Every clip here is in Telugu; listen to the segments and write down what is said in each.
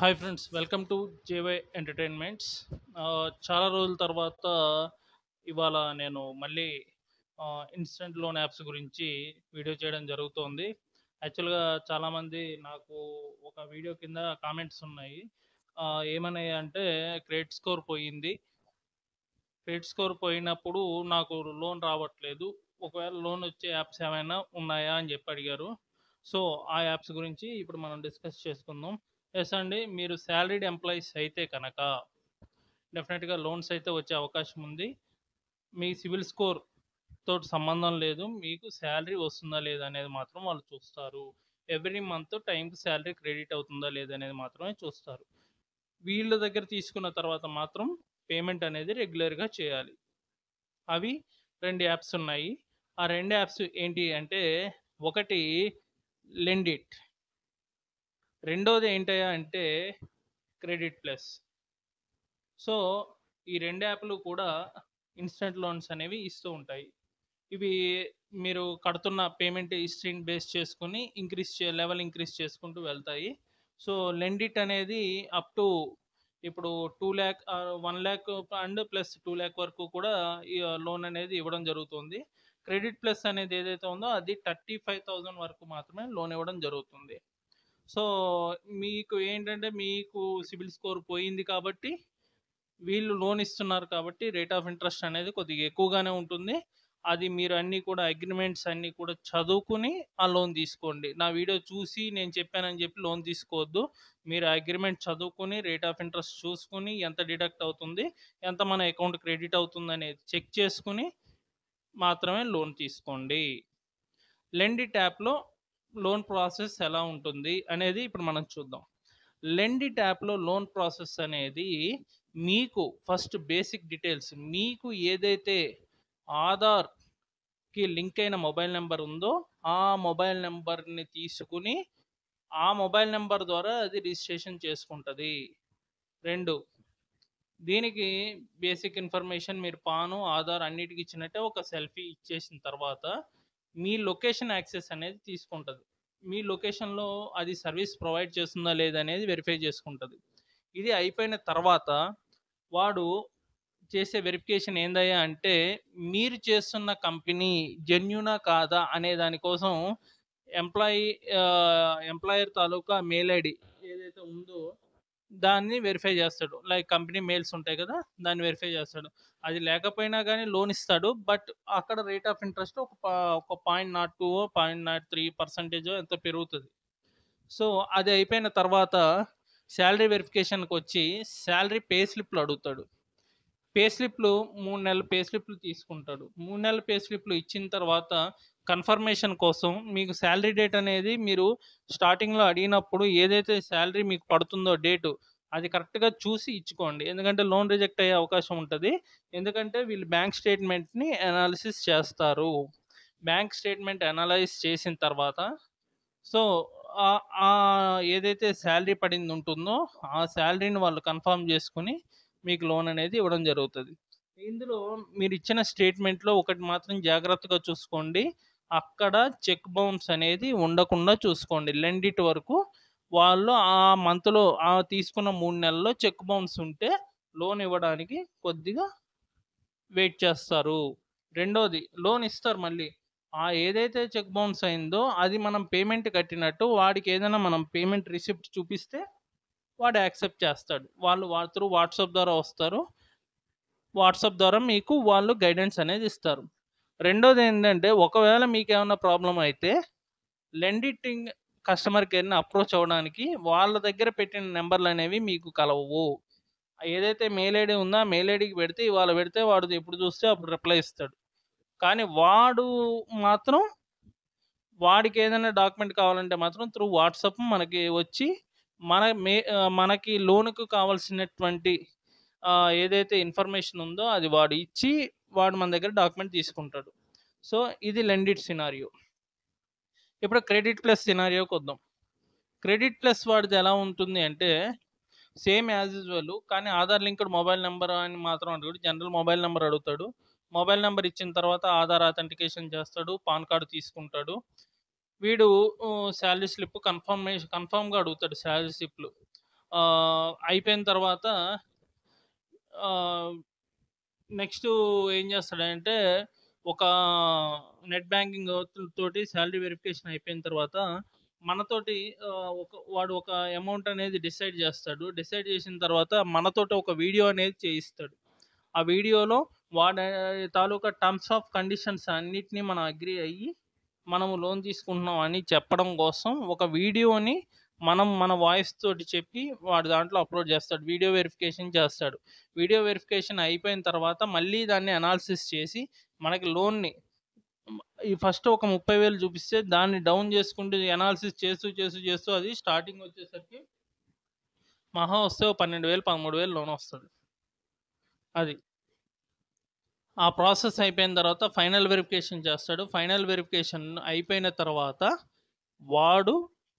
Hi friends, welcome to JY entertainments. చాలా రోజుల తర్వాత ఇవాళ నేను మళ్ళీ ఇన్స్టెంట్ లోన్ యాప్స్ గురించి వీడియో చేయడం జరుగుతోంది. యాక్చువల్గా చాలామంది నాకు ఒక వీడియో కింద కామెంట్స్ ఉన్నాయి. ఏమన్నాయి అంటే, క్రెడిట్ స్కోర్ పోయింది, క్రెడిట్ స్కోర్ పోయినప్పుడు నాకు లోన్ రావట్లేదు, ఒకవేళ లోన్ వచ్చే యాప్స్ ఏమైనా ఉన్నాయా అని చెప్పి అడిగారు. సో ఆ యాప్స్ గురించి ఇప్పుడు మనం డిస్కస్ చేసుకుందాం. ఎస్ అండి, మీరు శాలరీడ్ ఎంప్లాయీస్ అయితే కనుక డెఫినెట్గా లోన్స్ అయితే వచ్చే అవకాశం ఉంది. మీ సివిల్ స్కోర్ తోటి సంబంధం లేదు, మీకు శాలరీ వస్తుందా లేదా అనేది మాత్రం వాళ్ళు చూస్తారు. ఎవ్రీ మంత్ టైంకి శాలరీ క్రెడిట్ అవుతుందా లేదా అనేది మాత్రమే చూస్తారు. వీళ్ళ దగ్గర తీసుకున్న తర్వాత మాత్రం పేమెంట్ అనేది రెగ్యులర్గా చేయాలి. అవి రెండు యాప్స్ ఉన్నాయి. ఆ రెండు యాప్స్ ఏంటి అంటే, ఒకటి లెండిట్, రెండోది ఏంటయ్యా అంటే క్రెడిట్ ప్లస్. సో ఈ రెండు యాప్లు కూడా ఇన్స్టెంట్ లోన్స్ అనేవి ఇస్తూ ఉంటాయి. ఇవి మీరు కడుతున్న పేమెంట్ హిస్టరీని బేస్ చేసుకుని లెవెల్ ఇంక్రీజ్ చేసుకుంటూ వెళ్తాయి. సో లెండిట్ అనేది అప్ టు ఇప్పుడు 2 lakh 1 lakh and plus 2 lakh వరకు కూడా ఈ లోన్ అనేది ఇవ్వడం జరుగుతుంది. క్రెడిట్ ప్లస్ అనేది ఏదైతే ఉందో అది 35,000 వరకు మాత్రమే లోన్ ఇవ్వడం జరుగుతుంది. సో మీకు ఏంటంటే, మీకు సిబిల్ స్కోర్ పోయింది కాబట్టి వీళ్ళు లోన్ ఇస్తున్నారు కాబట్టి రేట్ ఆఫ్ ఇంట్రెస్ట్ అనేది కొద్దిగా ఎక్కువగానే ఉంటుంది. అది మీరు అన్నీ కూడా అగ్రిమెంట్స్ అన్నీ కూడా చదువుకుని ఆ లోన్ తీసుకోండి. నా వీడియో చూసి నేను చెప్పానని చెప్పి లోన్ తీసుకోవద్దు. మీరు అగ్రిమెంట్ చదువుకుని రేట్ ఆఫ్ ఇంట్రెస్ట్ చూసుకుని ఎంత డిడక్ట్ అవుతుంది, ఎంత మన అకౌంట్ క్రెడిట్ అవుతుంది అనేది చెక్ చేసుకుని మాత్రమే లోన్ తీసుకోండి. లెండిట్ యాప్లో లోన్ ప్రాసెస్ ఎలా ఉంటుంది అనేది ఇప్పుడు మనం చూద్దాం. లెండిట్ యాప్లో లోన్ ప్రాసెస్ అనేది మీకు ఫస్ట్ బేసిక్ డీటెయిల్స్, మీకు ఏదైతే ఆధార్కి లింక్ అయిన మొబైల్ నెంబర్ ఉందో ఆ మొబైల్ నెంబర్ని తీసుకుని ఆ మొబైల్ నెంబర్ ద్వారా అది రిజిస్ట్రేషన్ చేసుకుంటుంది. రెండు, దీనికి బేసిక్ ఇన్ఫర్మేషన్ మీరు పాను ఆధార్ అన్నిటికి ఇచ్చినట్టే ఒక సెల్ఫీ ఇచ్చేసిన తర్వాత మీ లొకేషన్ యాక్సెస్ అనేది తీసుకుంటుంది. మీ లొకేషన్లో అది సర్వీస్ ప్రొవైడ్ చేస్తుందా లేదా అనేది వెరిఫై చేసుకుంటుంది. ఇది అయిపోయిన తర్వాత వాడు చేసే వెరిఫికేషన్ ఏందయ్యా అంటే, మీరు చేస్తున్న కంపెనీ జెన్యూనా కాదా అనే దానికోసం ఎంప్లాయర్ తాలూకా మెయిల్ ఐడి ఏదైతే ఉందో దాన్ని వెరిఫై చేస్తాడు. లైక్ కంపెనీ మెయిల్స్ ఉంటాయి కదా, దాన్ని వెరిఫై చేస్తాడు. అది లేకపోయినా కానీ లోన్ ఇస్తాడు. బట్ అక్కడ రేట్ ఆఫ్ ఇంట్రెస్ట్ ఒక 0.02 0.03% ఎంతో పెరుగుతుంది. సో అది అయిపోయిన తర్వాత శాలరీ వెరిఫికేషన్కి వచ్చి శాలరీ పే స్లిప్లు అడుగుతాడు. పే స్లిప్లు 3 నెలల పే స్లిప్లు తీసుకుంటాడు. 3 నెలల పే స్లిప్లు ఇచ్చిన తర్వాత కన్ఫర్మేషన్ కోసం మీకు శాలరీ డేట్ అనేది మీరు స్టార్టింగ్లో అడిగినప్పుడు ఏదైతే శాలరీ మీకు పడుతుందో డేటు అది కరెక్ట్గా చూసి ఇచ్చుకోండి. ఎందుకంటే లోన్ రిజెక్ట్ అయ్యే అవకాశం ఉంటుంది. ఎందుకంటే వీళ్ళు బ్యాంక్ స్టేట్మెంట్ని అనాలిసిస్ చేస్తారు. బ్యాంక్ స్టేట్మెంట్ అనలైజ్ చేసిన తర్వాత సో ఏదైతే శాలరీ పడింది ఉంటుందో ఆ శాలరీని వాళ్ళు కన్ఫర్మ్ చేసుకుని మీకు లోన్ అనేది ఇవ్వడం జరుగుతుంది. ఇందులో మీరు ఇచ్చిన స్టేట్మెంట్లో ఒకటి మాత్రం జాగ్రత్తగా చూసుకోండి, అక్కడ చెక్ బౌన్స్ అనేది ఉండకుండా చూసుకోండి. లెండిట్ వరకు వాళ్ళు ఆ మంత్లో తీసుకున్న 3 నెలల్లో చెక్ బౌన్స్ ఉంటే లోన్ ఇవ్వడానికి కొద్దిగా వెయిట్ చేస్తారు. రెండోది, లోన్ ఇస్తారు మళ్ళీ ఏదైతే చెక్ బౌన్స్ అయిందో అది మనం పేమెంట్ కట్టినట్టు వాడికి ఏదైనా మనం పేమెంట్ రిసిప్ట్ చూపిస్తే వాడు యాక్సెప్ట్ చేస్తాడు. వాళ్ళు త్రూ వాట్సాప్ ద్వారా వస్తారు. వాట్సాప్ ద్వారా మీకు వాళ్ళు గైడెన్స్ అనేది ఇస్తారు. రెండోది ఏంటంటే, ఒకవేళ మీకు ఏమైనా ప్రాబ్లం అయితే లెండిటింగ్ కస్టమర్ కేర్ని అప్రోచ్ అవ్వడానికి వాళ్ళ దగ్గర పెట్టిన నెంబర్లు అనేవి మీకు కలవవు. ఏదైతే మెయిల్ ఐడి ఉందో ఆ మెయిల్ ఐడికి పెడితే ఇవాళ పెడితే వాడు ఎప్పుడు చూస్తే అప్పుడు రిప్లై ఇస్తాడు. కానీ వాడు మాత్రం వాడికి ఏదైనా డాక్యుమెంట్ కావాలంటే మాత్రం త్రూ వాట్సాప్ మనకి వచ్చి మనకి లోనుకు కావాల్సినటువంటి ఏదైతే ఇన్ఫర్మేషన్ ఉందో అది వాడు ఇచ్చి వాడు మన దగ్గర డాక్యుమెంట్ తీసుకుంటాడు. సో ఇది లెండిట్ సినారియో. ఇప్పుడు క్రెడిట్ ప్లస్ సినారియోకి వద్దాం. క్రెడిట్ ప్లస్ వాడిది ఎలా ఉంటుంది అంటే, సేమ్ యాజ్ యూజువల్, కానీ ఆధార్ లింక్డ్ మొబైల్ నెంబర్ అని మాత్రం అడుగుతాడు. జనరల్ మొబైల్ నెంబర్ అడుగుతాడు. మొబైల్ నెంబర్ ఇచ్చిన తర్వాత ఆధార్ అథెంటికేషన్ చేస్తాడు, పాన్ కార్డు తీసుకుంటాడు. వీడు శాలరీ స్లిప్ కన్ఫర్మ్గా అడుగుతాడు. శాలరీ స్లిప్లు అయిపోయిన తర్వాత ఆహ్, నెక్స్టు ఏం చేస్తాడంటే, ఒక నెట్ బ్యాంకింగ్ తోటి సాలరీ వెరిఫికేషన్ అయిపోయిన తర్వాత మనతోటి వాడు ఒక అమౌంట్ అనేది డిసైడ్ చేస్తాడు. డిసైడ్ చేసిన తర్వాత మనతోటి ఒక వీడియో అనేది చేయిస్తాడు. ఆ వీడియోలో వాడి తాలూకా టర్మ్స్ ఆఫ్ కండిషన్స్ అన్నిటిని మనం అగ్రీ అయ్యి, మనము లోన్ తీసుకుంటున్నాం అని చెప్పడం కోసం ఒక వీడియోని మనం మన వాయిస్ తోటి చెప్పి వాడు దాంట్లో అప్లోడ్ చేస్తాడు. వీడియో వెరిఫికేషన్ చేస్తాడు. వీడియో వెరిఫికేషన్ అయిపోయిన తర్వాత మళ్ళీ దాన్ని అనాలిసిస్ చేసి మనకి లోన్‌ని ఈ ఫస్ట్ ఒక 30,000 చూపిస్తే దాన్ని డౌన్ చేసుకుంటూ అనాలిసిస్ చేస్తూ అది స్టార్టింగ్ వచ్చేసరికి మహా వస్తే ఓ 12,000, 13,000 లోన్ వస్తది. అది. ఆ ప్రాసెస్ అయిపోయిన తర్వాత ఫైనల్ వెరిఫికేషన్ చేస్తాడు. ఫైనల్ వెరిఫికేషన్ అయిపోయిన తర్వాత వాడు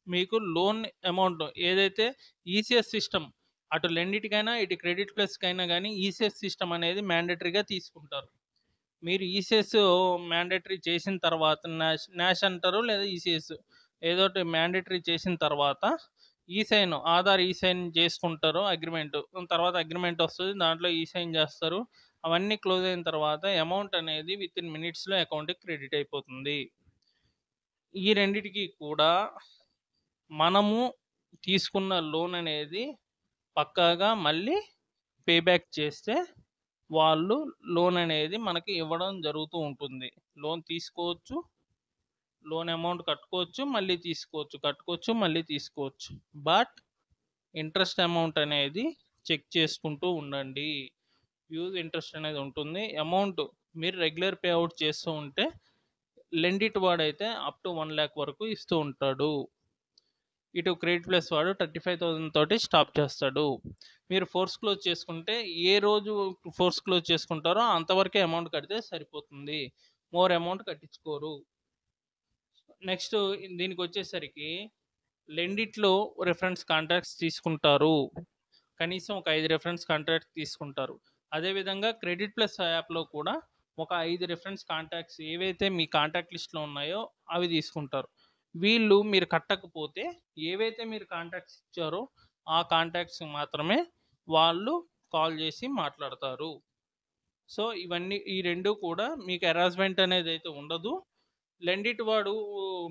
మీకు లోన్ అమౌంట్ ఏదైతే ఈసీఎస్ సిస్టమ్ అటు లెండిటికైనా, ఇటు క్రెడిట్ ప్లస్‌కైనా గానీ ఈసీఎస్ సిస్టమ్ అనేది మ్యాండేటరీగా తీసుకుంటారు. మీరు ఈసీఎస్ మ్యాండేటరీ చేసిన తర్వాత న్యాష్ అంటారు లేదా ఈసీఎస్ ఏదోటి మ్యాండేటరీ చేసిన తర్వాత ఈసైన్ ఆధార్ ఈసైన్ చేసుకుంటారు అగ్రిమెంట్. తర్వాత అగ్రిమెంట్ వస్తది. దాంట్లో ఈసైన్ చేస్తారు. అవన్నీ క్లోజ్ అయిన తర్వాత అమౌంట్ అనేది వితిన్ మినిట్స్‌లో అకౌంట్‌కి క్రెడిట్ అయిపోతుంది. ఈ రెండిటికి కూడా మనము తీసుకున్న లోన్ అనేది పక్కాగా మళ్ళీ పే బ్యాక్ చేస్తే వాళ్ళు లోన్ అనేది మనకి ఇవ్వడం జరుగుతూ ఉంటుంది. లోన్ తీసుకోవచ్చు, లోన్ అమౌంట్ కట్టుకోవచ్చు, మళ్ళీ తీసుకోవచ్చు, కట్టుకోవచ్చు, మళ్ళీ తీసుకోవచ్చు. బట్ ఇంట్రెస్ట్ అమౌంట్ అనేది చెక్ చేసుకుంటూ ఉండండి. హ్యూజ్ ఇంట్రెస్ట్ అనేది ఉంటుంది. అమౌంట్ మీరు రెగ్యులర్ పే అవుట్ చేస్తూ ఉంటే లెండిట్ వాడైతే అప్ టు 1,00,000 వరకు ఇస్తూ ఉంటాడు. ఇటు క్రెడిట్ ప్లస్ వాడు 35,000 తోటి స్టాప్ చేస్తాడు. మీరు ఫోర్స్ క్లోజ్ చేసుకుంటే ఏ రోజు ఫోర్స్ క్లోజ్ చేసుకుంటారో అంతవరకే అమౌంట్ కడితే సరిపోతుంది. మోర్ అమౌంట్ కట్టించుకోరు. నెక్స్ట్ దీనికొచ్చేసరికి లెండిట్‌లో రిఫరెన్స్ కాంట్రాక్ట్స్ తీసుకుంటారు. కనీసం ఒక 5 రిఫరెన్స్ కాంట్రాక్ట్స్ తీసుకుంటారు. అదేవిధంగా క్రెడిట్ ప్లస్ యాప్‌లో కూడా ఒక 5 రిఫరెన్స్ కాంటాక్ట్స్ ఏవైతే మీ కాంటాక్ట్ లిస్ట్‌లో ఉన్నాయో అవి తీసుకుంటారు. వీళ్ళు మీరు కట్టకపోతే ఏవైతే మీరు కాంటాక్ట్స్ ఇచ్చారో ఆ కాంటాక్ట్స్ మాత్రమే వాళ్ళు కాల్ చేసి మాట్లాడతారు. సో, ఇవన్నీ ఈ 2 కూడా మీకు హెరాస్మెంట్ అనేదైతే ఉండదు. లెండిట్ వాడు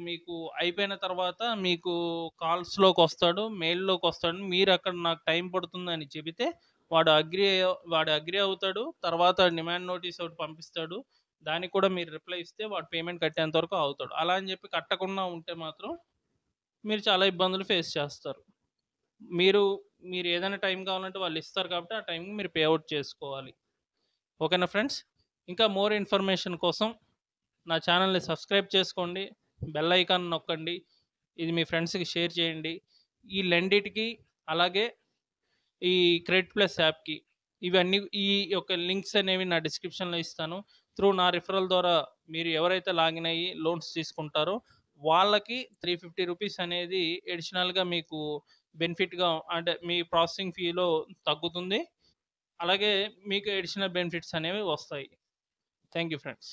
మీకు అయిపోయిన తర్వాత మీకు కాల్స్‌లోకొస్తాడు, మెయిల్‌లోకొస్తాడు. మీరక్కడ నాకు టైం పడుతుందని చెబితే వాడు అగ్రీ అవుతాడు. తర్వాత డిమాండ్ నోటీస్ ఒకటి పంపిస్తాడు. దానికి కూడా మీరు రిప్లై ఇస్తే వాడు పేమెంట్ కట్టేంత వరకు ఆగుతాడు. అలా అని చెప్పి కట్టకుండా ఉంటే మాత్రం మీరు చాలా ఇబ్బందులు ఫేస్ చేస్తారు. మీరు మీరు ఏదైనా టైం కావాలంటే వాళ్ళు ఇస్తారు కాబట్టి ఆ టైంకి మీరు పే ఔట్ చేసుకోవాలి. ఓకేనా ఫ్రెండ్స్? ఇంకా మోర్ ఇన్ఫర్మేషన్ కోసం నా ఛానల్‌ని సబ్స్క్రైబ్ చేసుకోండి. బెల్ ఐకాన్ నొక్కండి. ఇది మీ ఫ్రెండ్స్‌కి షేర్ చేయండి. ఈ లెండిట్‌కి అలాగే ఈ క్రెడిట్ ప్లస్ యాప్‌కి ఇవన్నీ ఈ యొక్క లింక్స్ అనేవి నా డిస్క్రిప్షన్‌లో ఇస్తాను. త్రూ నా రిఫరల్ ద్వారా మీరు ఎవరైతే లాగిన్ అయ్యి లోన్స్ తీసుకుంటారో వాళ్ళకి రూ. 350 అనేది అడిషనల్‌గా మీకు బెనిఫిట్‌గా అంటే మీ ప్రాసెసింగ్ ఫీలో తగ్గుతుంది. అలాగే మీకు అడిషనల్ బెనిఫిట్స్ అనేవి వస్తాయి. Thank you friends.